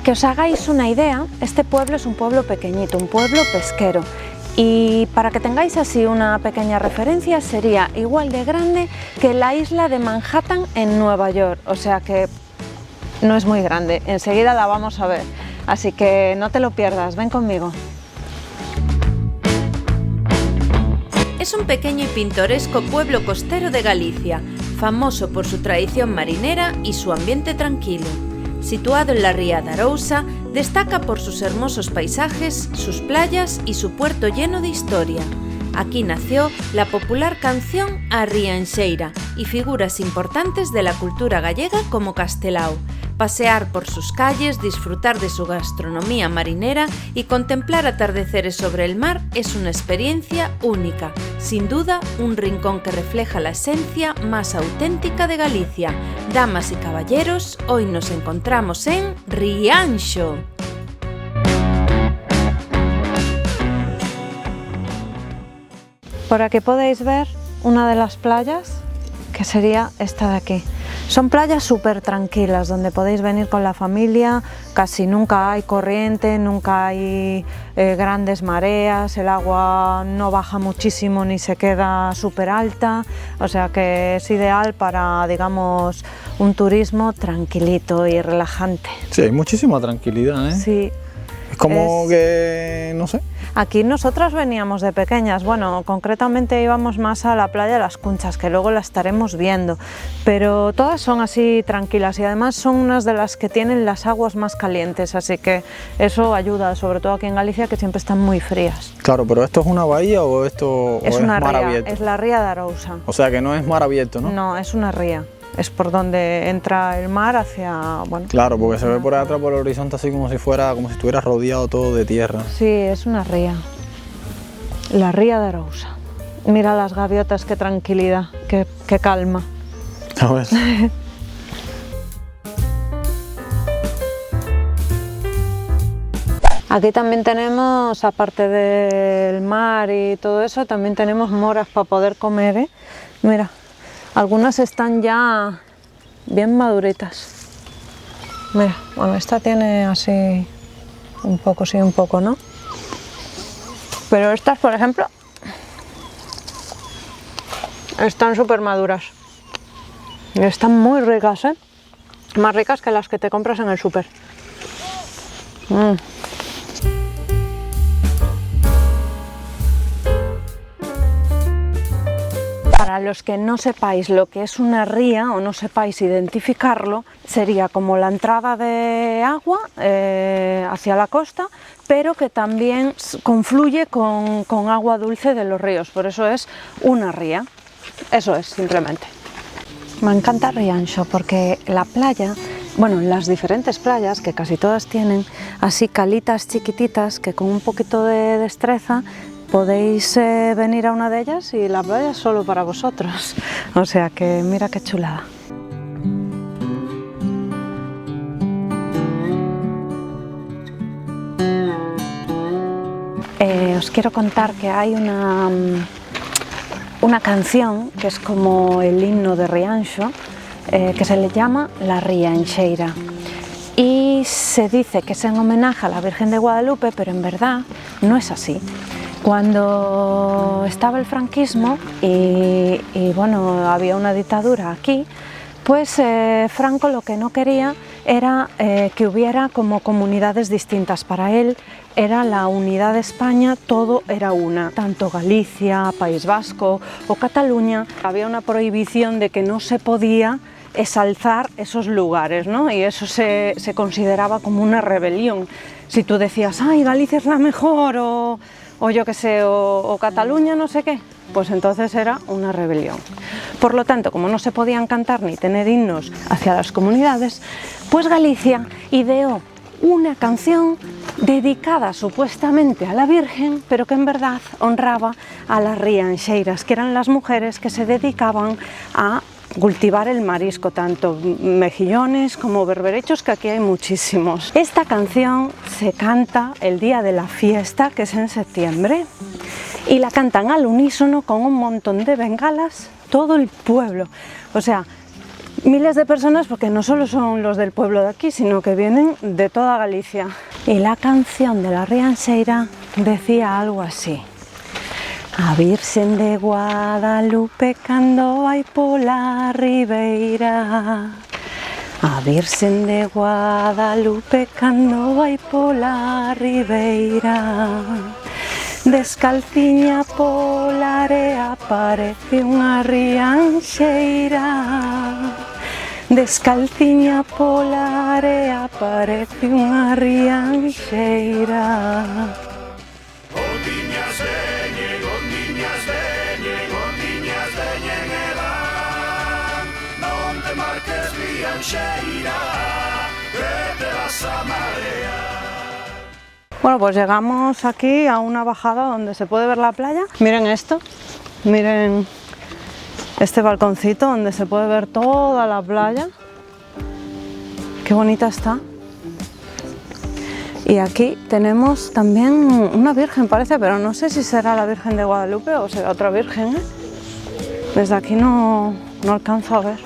que os hagáis una idea, este pueblo es un pueblo pequeñito, un pueblo pesquero. Y para que tengáis así una pequeña referencia, sería igual de grande que la isla de Manhattan en Nueva York, o sea que no es muy grande, enseguida la vamos a ver, así que no te lo pierdas, ven conmigo. Es un pequeño y pintoresco pueblo costero de Galicia, famoso por su tradición marinera y su ambiente tranquilo. Situado en la ría de Arousa, destaca por sus hermosos paisajes, sus playas y su puerto lleno de historia. Aquí nació la popular canción A Rianxeira y figuras importantes de la cultura gallega como Castelao. Pasear por sus calles, disfrutar de su gastronomía marinera y contemplar atardeceres sobre el mar es una experiencia única. Sin duda, un rincón que refleja la esencia más auténtica de Galicia. Damas y caballeros, hoy nos encontramos en Rianxo. Por aquí podéis ver una de las playas, que sería esta de aquí. Son playas súper tranquilas, donde podéis venir con la familia, casi nunca hay corriente, nunca hay grandes mareas, el agua no baja muchísimo ni se queda súper alta, o sea que es ideal para, digamos, un turismo tranquilito y relajante. Sí, hay muchísima tranquilidad, ¿eh? Sí. Es como que, no sé. Aquí nosotras veníamos de pequeñas, bueno, concretamente íbamos más a la playa de las Cunchas, que luego la estaremos viendo, pero todas son así tranquilas y además son unas de las que tienen las aguas más calientes, así que eso ayuda, sobre todo aquí en Galicia, que siempre están muy frías. Claro, pero ¿esto es una bahía o esto Es o una es mar ría, abierto? es la ría de Arousa. O sea que no es mar abierto, ¿no? No, es una ría. Es por donde entra el mar hacia, bueno... Claro, porque se ve por atrás, por el horizonte, así como si estuviera rodeado todo de tierra. Sí, es una ría. La ría de Arousa. Mira las gaviotas, qué tranquilidad, qué calma. A ver. Aquí también tenemos, aparte del mar y todo eso, también tenemos moras para poder comer, ¿eh? Mira. Algunas están ya bien maduritas. Mira, bueno, esta tiene así un poco, sí, un poco, ¿no? Pero estas, por ejemplo, están súper maduras. Y están muy ricas, ¿eh? Más ricas que las que te compras en el súper. Para los que no sepáis lo que es una ría o no sepáis identificarlo, sería como la entrada de agua hacia la costa, pero que también confluye con agua dulce de los ríos, por eso es una ría. Eso es, simplemente. Me encanta Rianxo porque la playa, bueno, las diferentes playas, que casi todas tienen así calitas chiquititas que con un poquito de destreza podéis venir a una de ellas y la playa es solo para vosotros. O sea que mira qué chulada. Os quiero contar que hay una canción que es como el himno de Rianxo, que se le llama La Rianxeira. Y se dice que es en homenaje a la Virgen de Guadalupe, pero en verdad no es así. Cuando estaba el franquismo y bueno, había una dictadura aquí, pues Franco lo que no quería era que hubiera como comunidades distintas. Para él era la unidad de España, todo era una, tanto Galicia, País Vasco o Cataluña. Había una prohibición de que no se podía exalzar esos lugares, ¿no? Y eso se consideraba como una rebelión. Si tú decías, ay, Galicia es la mejor, o yo qué sé, o Cataluña no sé qué, pues entonces era una rebelión. Por lo tanto, como no se podían cantar ni tener himnos hacia las comunidades, pues Galicia ideó una canción dedicada supuestamente a la Virgen, pero que en verdad honraba a las rianxeiras, que eran las mujeres que se dedicaban a cultivar el marisco, tanto mejillones como berberechos, que aquí hay muchísimos. Esta canción se canta el día de la fiesta, que es en septiembre, y la cantan al unísono con un montón de bengalas, todo el pueblo. O sea, miles de personas, porque no solo son los del pueblo de aquí, sino que vienen de toda Galicia. Y la canción de la Rianxeira decía algo así: a Virxen de Guadalupe cando vai pola ribeira, a Virxen de Guadalupe cando vai pola ribeira, descalciña pola area parece unha rianxeira, descalciña pola area parece unha rianxeira. Bueno, pues llegamos aquí a una bajada donde se puede ver la playa. Miren esto, miren este balconcito donde se puede ver toda la playa. Qué bonita está. Y aquí tenemos también una virgen, parece, pero no sé si será la Virgen de Guadalupe o será otra virgen, ¿eh? Desde aquí no alcanzo a ver.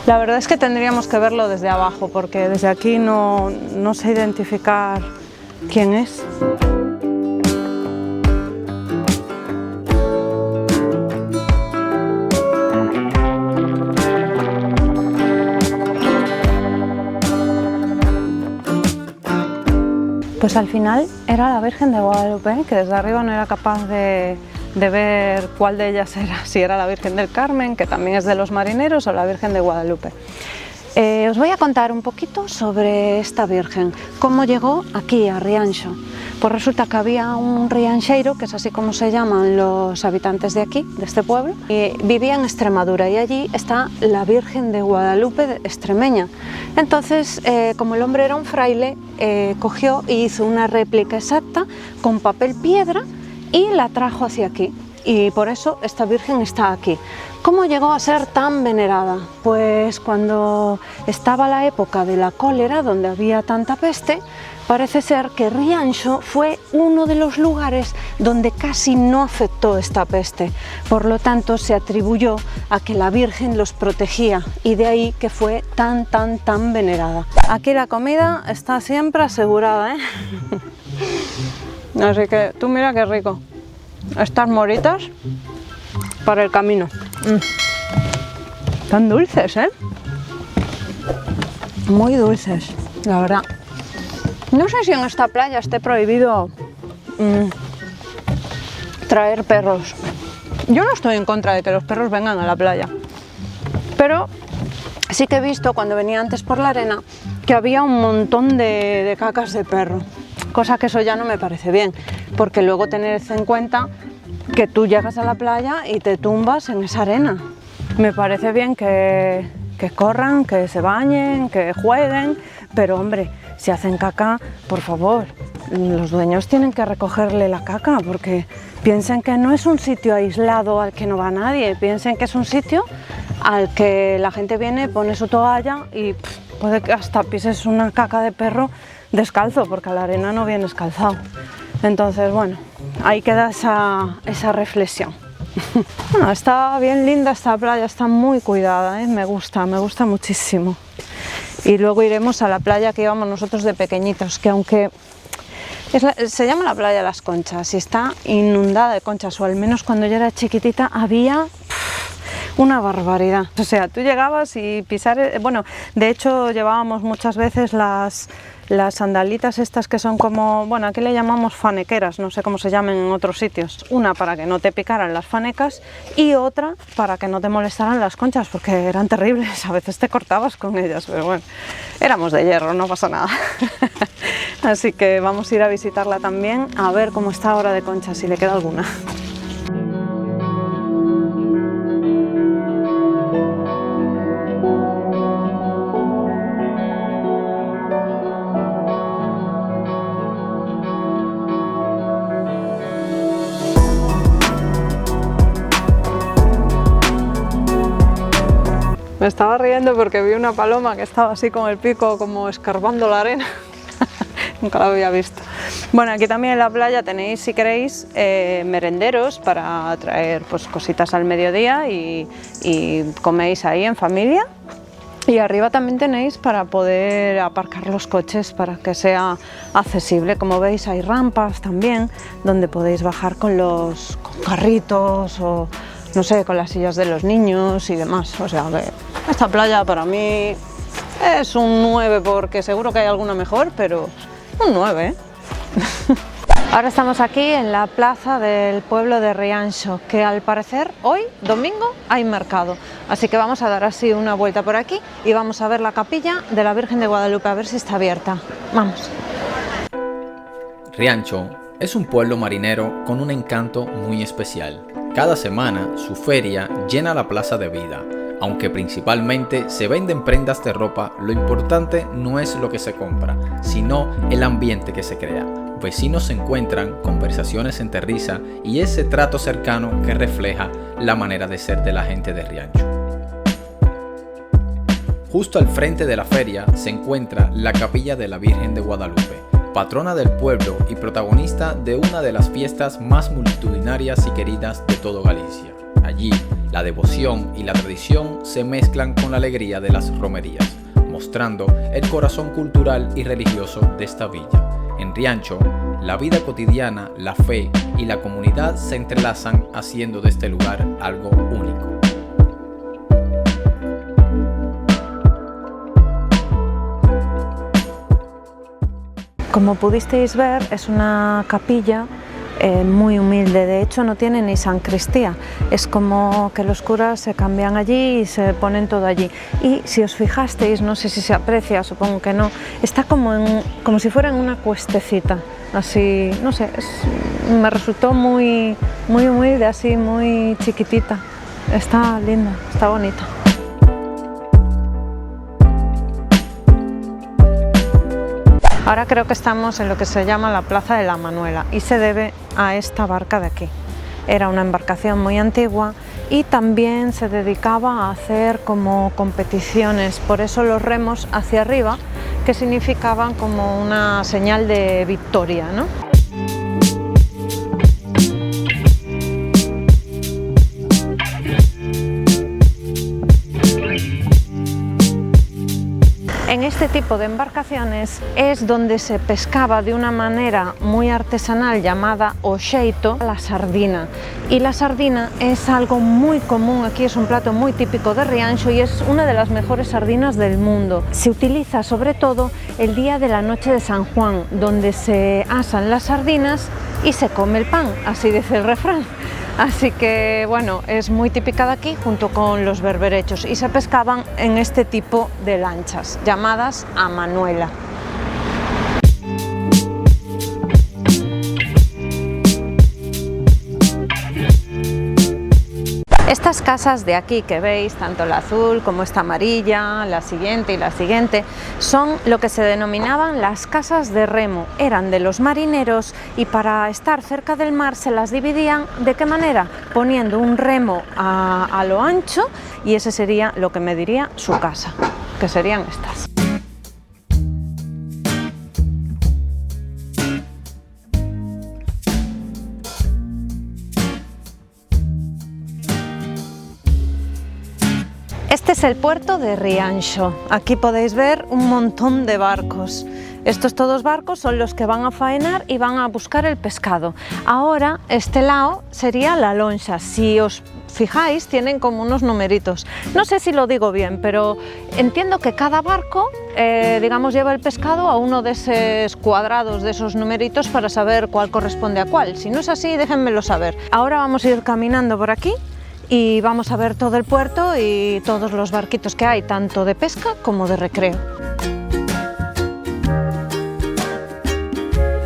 La verdad es que tendríamos que verlo desde abajo, porque desde aquí no sé identificar quién es. Pues al final era la Virgen de Guadalupe, que desde arriba no era capaz de ver cuál de ellas era, si era la Virgen del Carmen, que también es de los marineros, o la Virgen de Guadalupe. Os voy a contar un poquito sobre esta Virgen, cómo llegó aquí a Rianxo. Pues resulta que había un rianxeiro, que es así como se llaman los habitantes de aquí, de este pueblo, y vivía en Extremadura, y allí está la Virgen de Guadalupe extremeña. Entonces, como el hombre era un fraile, cogió y hizo una réplica exacta con papel piedra y la trajo hacia aquí, y por eso esta Virgen está aquí. ¿Cómo llegó a ser tan venerada? Pues cuando estaba la época de la cólera, donde había tanta peste, parece ser que Rianxo fue uno de los lugares donde casi no afectó esta peste. Por lo tanto, se atribuyó a que la Virgen los protegía, y de ahí que fue tan venerada. Aquí la comida está siempre asegurada, ¿eh? Así que tú mira qué rico. Estas moritas para el camino. Tan dulces, ¿eh? Muy dulces, la verdad. No sé si en esta playa esté prohibido traer perros. Yo no estoy en contra de que los perros vengan a la playa, pero sí que he visto cuando venía antes por la arena que había un montón de cacas de perro, cosa que eso ya no me parece bien, porque luego tened en cuenta que tú llegas a la playa y te tumbas en esa arena. Me parece bien que corran, que se bañen, que jueguen, pero hombre, si hacen caca, por favor, los dueños tienen que recogerle la caca, porque piensen que no es un sitio aislado al que no va nadie, piensen que es un sitio al que la gente viene, pone su toalla y puede que hasta pises una caca de perro descalzo, porque a la arena no vienes calzado. Entonces, bueno, ahí queda esa reflexión. Bueno, está bien linda esta playa, está muy cuidada, ¿eh? Me gusta muchísimo. Y luego iremos a la playa que íbamos nosotros de pequeñitos, que aunque se llama la playa de las Conchas y está inundada de conchas, o al menos cuando yo era chiquitita había una barbaridad. O sea, tú llegabas y pisar, bueno, de hecho llevábamos muchas veces las sandalitas estas que son como, bueno, aquí le llamamos fanequeras, no sé cómo se llaman en otros sitios. Una para que no te picaran las fanecas y otra para que no te molestaran las conchas, porque eran terribles, a veces te cortabas con ellas, pero bueno, éramos de hierro, no pasa nada. Así que vamos a ir a visitarla también, a ver cómo está ahora de conchas, si le queda alguna. Me estaba riendo porque vi una paloma que estaba así con el pico como escarbando la arena. nunca lo había visto. Bueno, aquí también en la playa tenéis, si queréis, merenderos para traer pues, cositas al mediodía y coméis ahí en familia. Y arriba también tenéis para poder aparcar los coches para que sea accesible. Como veis hay rampas también donde podéis bajar con carritos o no sé, con las sillas de los niños y demás. O sea que esta playa para mí es un 9 porque seguro que hay alguna mejor, pero un 9, ¿eh? Ahora estamos aquí en la plaza del pueblo de Rianxo, que al parecer hoy, domingo, hay mercado. Así que vamos a dar así una vuelta por aquí y vamos a ver la capilla de la Virgen de Guadalupe, a ver si está abierta. Vamos. Rianxo es un pueblo marinero con un encanto muy especial. Cada semana su feria llena la plaza de vida. Aunque principalmente se venden prendas de ropa, lo importante no es lo que se compra, sino el ambiente que se crea. Vecinos se encuentran, conversaciones entre risa y ese trato cercano que refleja la manera de ser de la gente de Rianxo. Justo al frente de la feria se encuentra la capilla de la Virgen de Guadalupe, patrona del pueblo y protagonista de una de las fiestas más multitudinarias y queridas de todo Galicia. Allí, la devoción y la tradición se mezclan con la alegría de las romerías, mostrando el corazón cultural y religioso de esta villa. En Rianxo, la vida cotidiana, la fe y la comunidad se entrelazan, haciendo de este lugar algo único. Como pudisteis ver, es una capilla muy humilde, de hecho no tiene ni sacristía, es como que los curas se cambian allí y se ponen todo allí. Y si os fijasteis, no sé si se aprecia, supongo que no, está como si fuera en una cuestecita, así, no sé, me resultó muy humilde, así, muy chiquitita, está linda, está bonita. Ahora creo que estamos en lo que se llama la Plaza de la Manuela y se debe a esta barca de aquí. Era una embarcación muy antigua y también se dedicaba a hacer como competiciones, por eso los remos hacia arriba, que significaban como una señal de victoria, ¿no? En este tipo de embarcaciones es donde se pescaba de una manera muy artesanal llamada o xeito la sardina. Y la sardina es algo muy común aquí, es un plato muy típico de Rianxo y es una de las mejores sardinas del mundo. Se utiliza sobre todo el día de la noche de San Juan, donde se asan las sardinas y se come el pan, así dice el refrán. Así que bueno, es muy típica de aquí junto con los berberechos y se pescaban en este tipo de lanchas llamadas a manuela. Estas casas de aquí que veis, tanto la azul como esta amarilla, la siguiente y la siguiente, son lo que se denominaban las casas de remo. Eran de los marineros y para estar cerca del mar se las dividían. ¿De qué manera? Poniendo un remo a lo ancho y ese sería lo que mediría su casa, que serían estas. Este es el puerto de Rianxo. Aquí podéis ver un montón de barcos. Estos todos barcos son los que van a faenar y van a buscar el pescado. Ahora este lado sería la lonxa. Si os fijáis, tienen como unos numeritos. No sé si lo digo bien, pero entiendo que cada barco, digamos, lleva el pescado a uno de esos cuadrados, de esos numeritos, para saber cuál corresponde a cuál. Si no es así, déjenmelo saber. Ahora vamos a ir caminando por aquí y vamos a ver todo el puerto y todos los barquitos que hay, tanto de pesca como de recreo.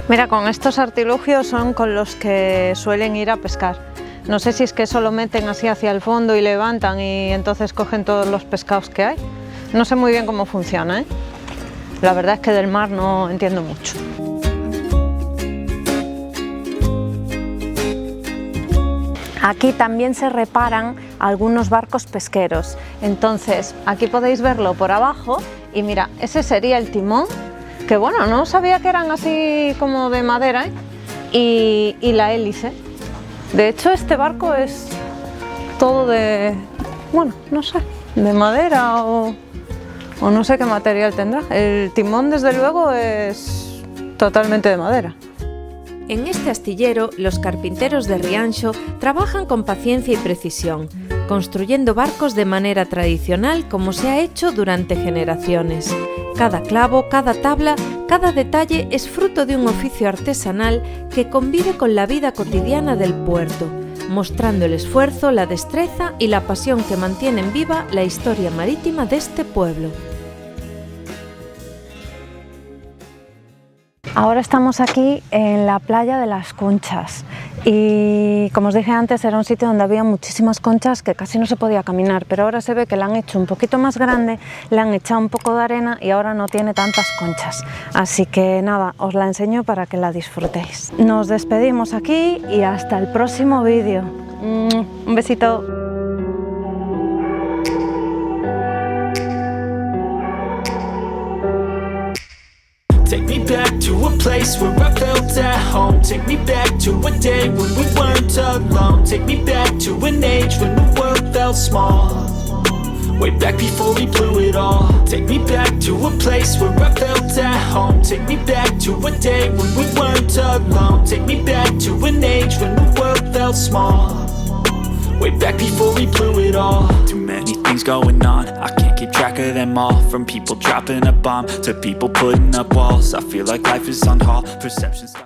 Mira, con estos artilugios son con los que suelen ir a pescar. No sé si es que eso lo meten así hacia el fondo y levantan y entonces cogen todos los pescados que hay. No sé muy bien cómo funciona, ¿eh? La verdad es que del mar no entiendo mucho. Aquí también se reparan algunos barcos pesqueros. Entonces, aquí podéis verlo por abajo y mira, ese sería el timón que bueno, no sabía que eran así como de madera, ¿eh? Y la hélice. De hecho, este barco es todo de, bueno, no sé, de madera o no sé qué material tendrá. El timón, desde luego, es totalmente de madera. En este astillero, los carpinteros de Rianxo trabajan con paciencia y precisión, construyendo barcos de manera tradicional como se ha hecho durante generaciones. Cada clavo, cada tabla, cada detalle es fruto de un oficio artesanal que convive con la vida cotidiana del puerto, mostrando el esfuerzo, la destreza y la pasión que mantienen viva la historia marítima de este pueblo. Ahora estamos aquí en la playa de las Conchas y, como os dije antes, era un sitio donde había muchísimas conchas que casi no se podía caminar, pero ahora se ve que la han hecho un poquito más grande, le han echado un poco de arena y ahora no tiene tantas conchas. Así que nada, os la enseño para que la disfrutéis. Nos despedimos aquí y hasta el próximo vídeo. Un besito. Take me back to a place where I felt at home. Take me back to a day when we weren't alone. Take me back to an age when the world felt small. Way back before we blew it all. Take me back to a place where I felt at home. Take me back to a day when we weren't alone. Take me back to an age when the world felt small. Way back before we blew it all. Too many things going on, I can't keep track of them all. From people dropping a bomb to people putting up walls, I feel like life is on hold. Perception stuck